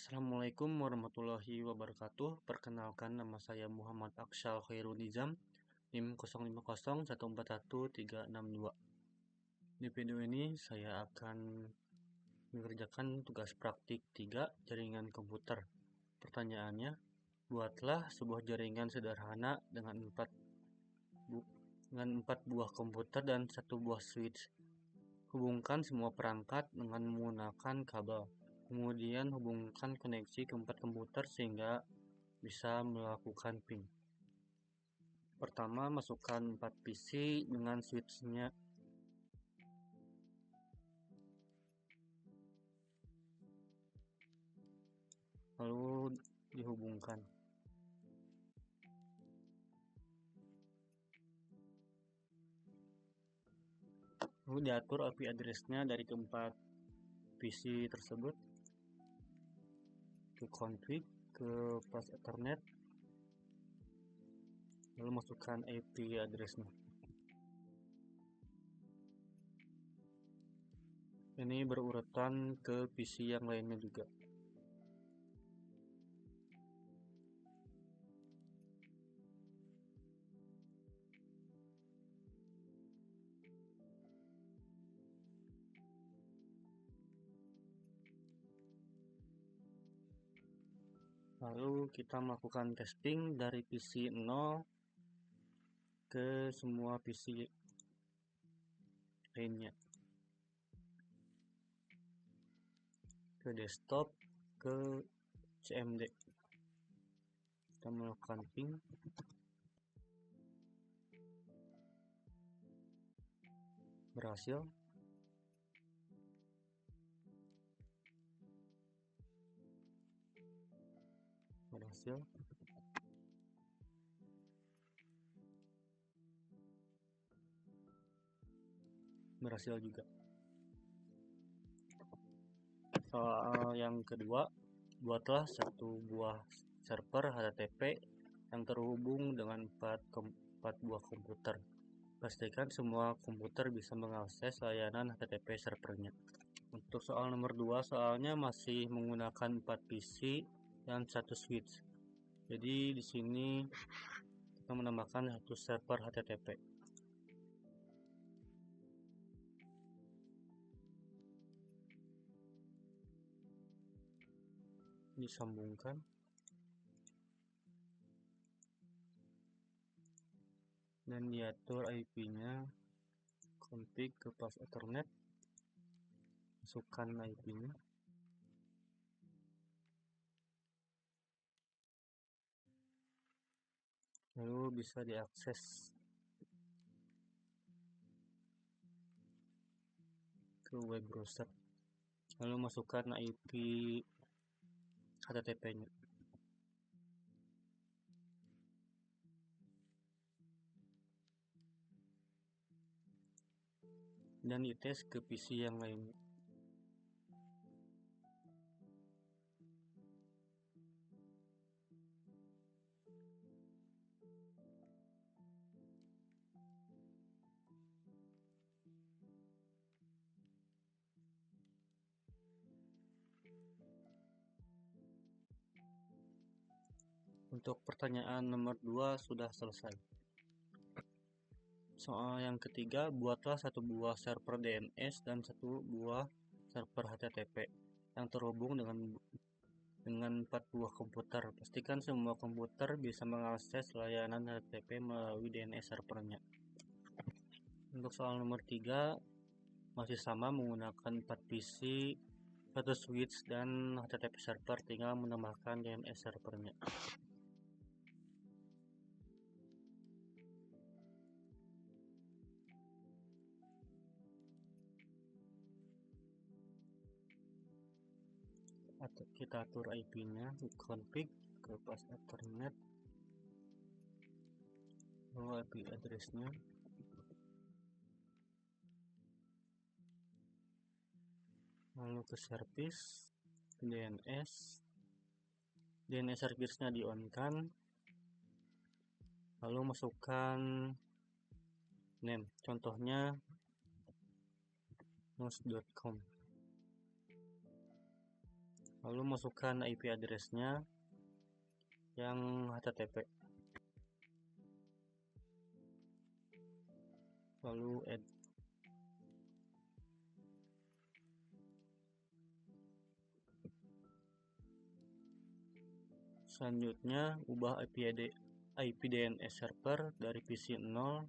Assalamualaikum warahmatullahi wabarakatuh. Perkenalkan, nama saya Muhammad Akshal Khairul Nizam, NIM 0501411362. Di video ini saya akan mengerjakan tugas praktik 3 jaringan komputer. Pertanyaannya, buatlah sebuah jaringan sederhana dengan 4 buah komputer dan 1 buah switch. Hubungkan semua perangkat dengan menggunakan kabel. Kemudian hubungkan koneksi ke 4 komputer sehingga bisa melakukan ping. Pertama, masukkan 4 PC dengan switch-nya. Lalu dihubungkan. Lalu diatur IP address-nya dari keempat PC tersebut ke config, ke path Ethernet, lalu masukkan IP address-nya. Ini berurutan ke PC yang lainnya juga. Lalu kita melakukan testing dari PC 0 ke semua PC lainnya, ke desktop, ke CMD. Kita melakukan ping. Berhasil. Berhasil juga. Soal yang kedua, buatlah 1 buah server HTTP yang terhubung dengan 4 buah komputer. Pastikan semua komputer bisa mengakses layanan HTTP servernya. Untuk soal nomor 2, soalnya masih menggunakan 4 PC dan 1 switch. Jadi di sini kita menambahkan 1 server HTTP. Disambungkan. Dan diatur IP-nya, config ke path Ethernet, masukkan IP-nya. Lalu bisa diakses ke web browser. Lalu masukkan IP HTTP-nya. Dan dites ke PC yang lainnya. Untuk pertanyaan nomor 2 sudah selesai. Soal yang ketiga, buatlah 1 buah server DNS dan 1 buah server HTTP yang terhubung dengan 4 buah komputer. Pastikan semua komputer bisa mengakses layanan HTTP melalui DNS servernya. Untuk soal nomor 3, masih sama menggunakan 4 PC, 1 switch dan HTTP server, tinggal menambahkan DNS servernya. Kita atur IP-nya, config ke path Ethernet, lalu IP address-nya, lalu ke service, DNS service-nya di-on-kan, lalu masukkan name, contohnya nos.com. lalu masukkan IP address-nya yang HTTP, lalu add. Selanjutnya ubah IP DNS server dari PC 0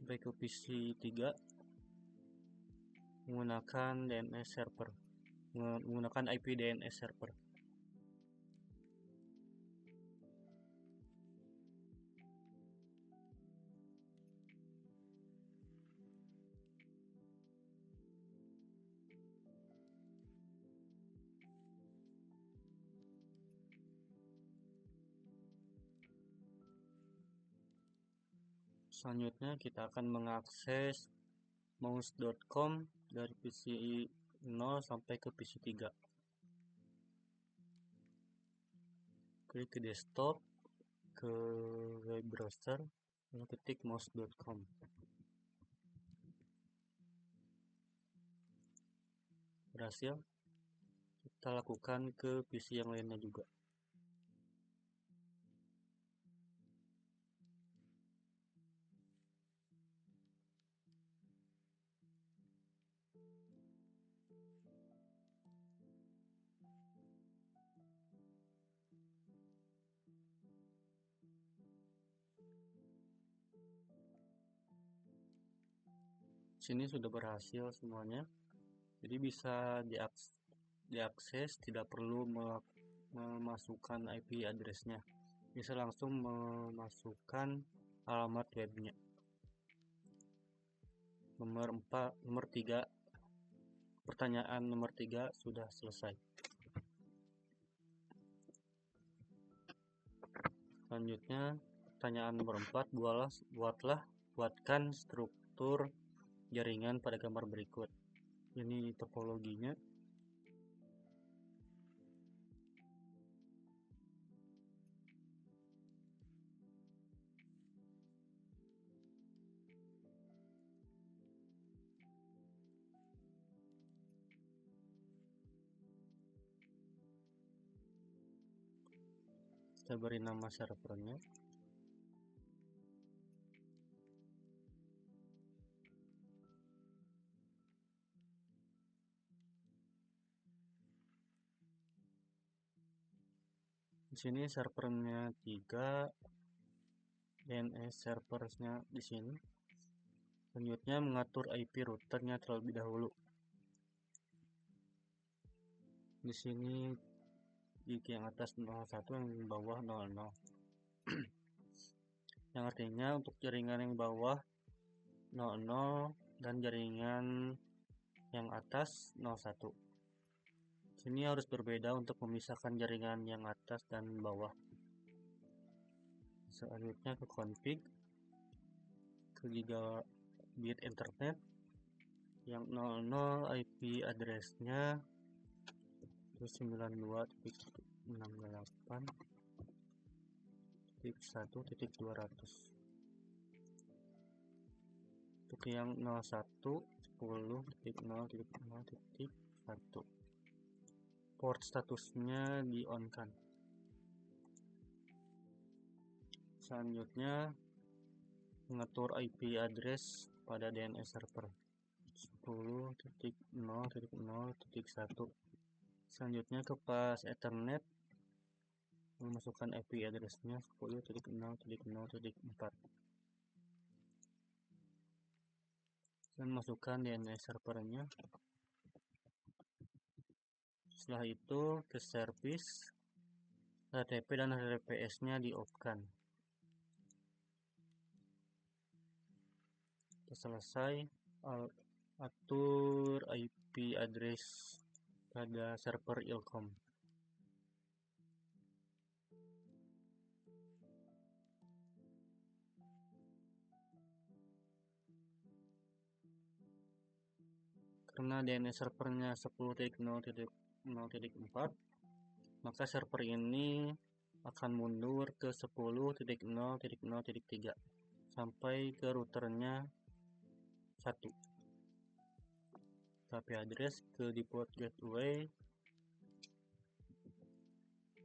sampai ke PC 3 menggunakan DNS server, menggunakan IP DNS server. Selanjutnya kita akan mengakses mouse.com dari PC 0 sampai ke PC 3. Klik ke desktop, ke web browser, lalu ketik mouse.com. Berhasil. Kita lakukan ke PC yang lainnya juga. Sini sudah berhasil semuanya, jadi bisa diakses, tidak perlu memasukkan IP address-nya, bisa langsung memasukkan alamat webnya. Nomor 3, pertanyaan nomor 3 sudah selesai. Selanjutnya pertanyaan nomor 4, buatkan struktur jaringan pada gambar berikut. Ini topologinya. Kita beri nama servernya. Di sini servernya 3, DNS servernya di sini. Selanjutnya mengatur IP routernya terlebih dahulu. Di sini yang atas 01, yang bawah 00. Yang artinya untuk jaringan yang bawah 00 dan jaringan yang atas 01. Sini harus berbeda untuk memisahkan jaringan yang atas dan bawah. Selanjutnya ke config, ke gigabit internet, yang 00 IP address-nya 92.168.1.200. Untuk yang 01 10.0.0.1, port statusnya di on kan. Selanjutnya mengatur IP address pada DNS server 10.0.0.1. Selanjutnya ke pas Ethernet, memasukkan IP address-nya 10.0.0.4 dan masukkan DNS servernya. Setelah itu ke service, HTTP dan HTTPS-nya di off-kan. Selesai. Atur IP address pada server Ilkom. Karena DNS servernya 10.0.0.4, maka server ini akan mundur ke 10.0.0.3 sampai ke routernya 1. IP address ke default gateway,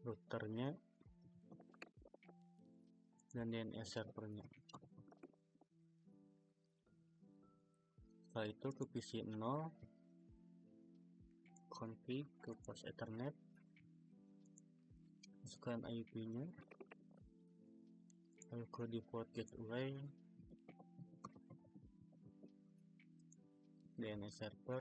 routernya, dan DNS servernya. Setelah itu ke PC 0, config ke port Ethernet, masukkan IP-nya, lalu ke default gateway, DNS server.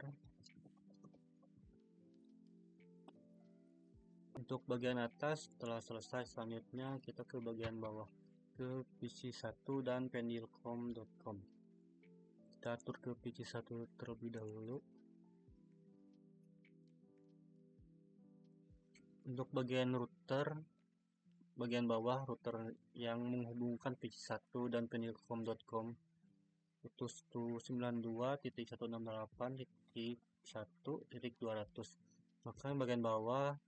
Untuk bagian atas setelah selesai, selanjutnya kita ke bagian bawah, ke PC1 dan pendilcom.com. Kita atur ke PC1 terlebih dahulu. Untuk bagian router, bagian bawah router yang menghubungkan PC1 dan pendilcom.com itu 192.168.1.200. maka bagian bawah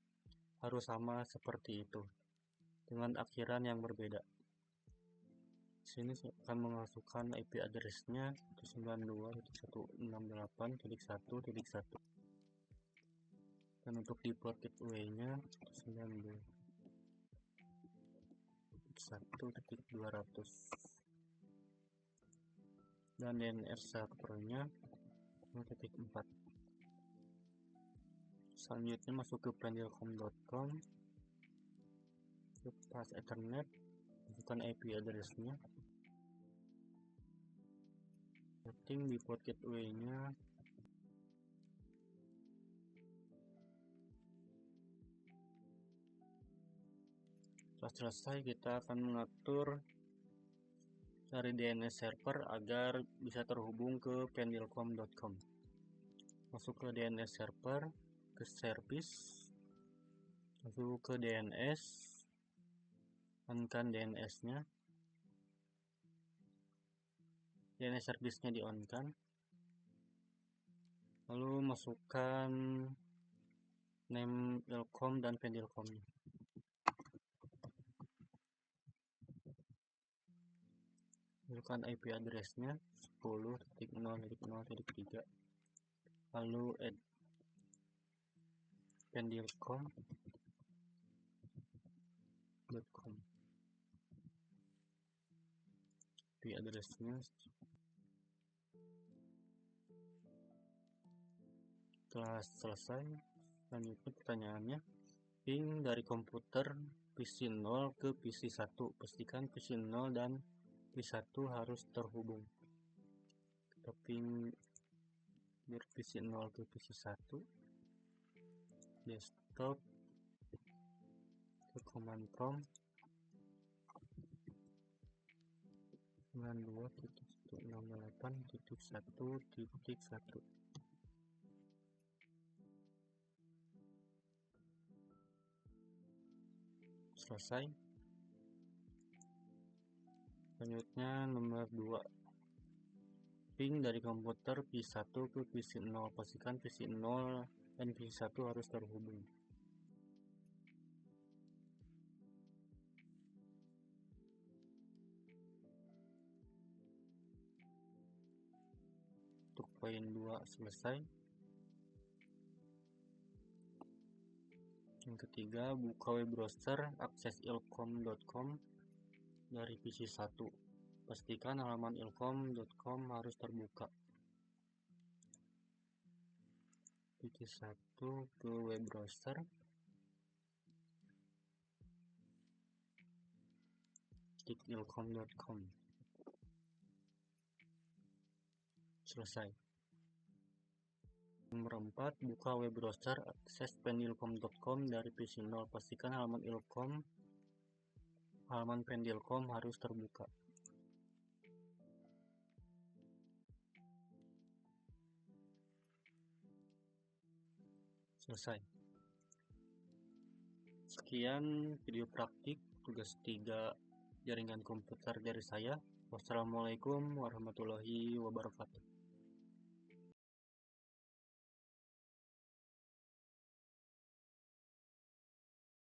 harus sama seperti itu dengan akhiran yang berbeda. Sini saya akan memasukkan IP address-nya 192.168.1.1 dan untuk default gateway-nya 1.200 dan DNS servernya 0.4. Selanjutnya masuk ke pendilcom.com, ke pas Ethernet, masukkan IP address-nya, setting default gateway-nya, setelah selesai kita akan mengatur dari DNS server agar bisa terhubung ke pendilcom.com. Masuk ke DNS server, ke service, masuk ke DNS, on-kan DNS-nya, DNS service-nya di on-kan, lalu masukkan name ilcom dan pendilcom-nya. Masukkan IP address-nya 10.0.0.3, lalu add pendilcom.com, IP address-nya. Setelah selesai, selanjutnya pertanyaannya, ping dari komputer PC 0 ke PC 1, pastikan PC 0 dan PC 1 harus terhubung. Kita ping dari PC 0 ke PC 1, desktop, ke command prompt 92.168.1.1. Selesai. Selanjutnya nomor 2, ping dari komputer PC1 ke PC0, pastikan PC0 dan PC1 harus terhubung. Untuk poin 2 selesai. Yang ketiga, buka web browser akses ilcom.com dari PC1. Pastikan halaman ilcom.com harus terbuka. PC1 ke web browser, klik ilcom.com. Selesai. Nomor 4, buka web browser akses pendilcom.com dari PC0. Pastikan halaman pendilcom harus terbuka. Selesai. Sekian video praktik tugas 3 jaringan komputer dari saya. Wassalamualaikum warahmatullahi wabarakatuh.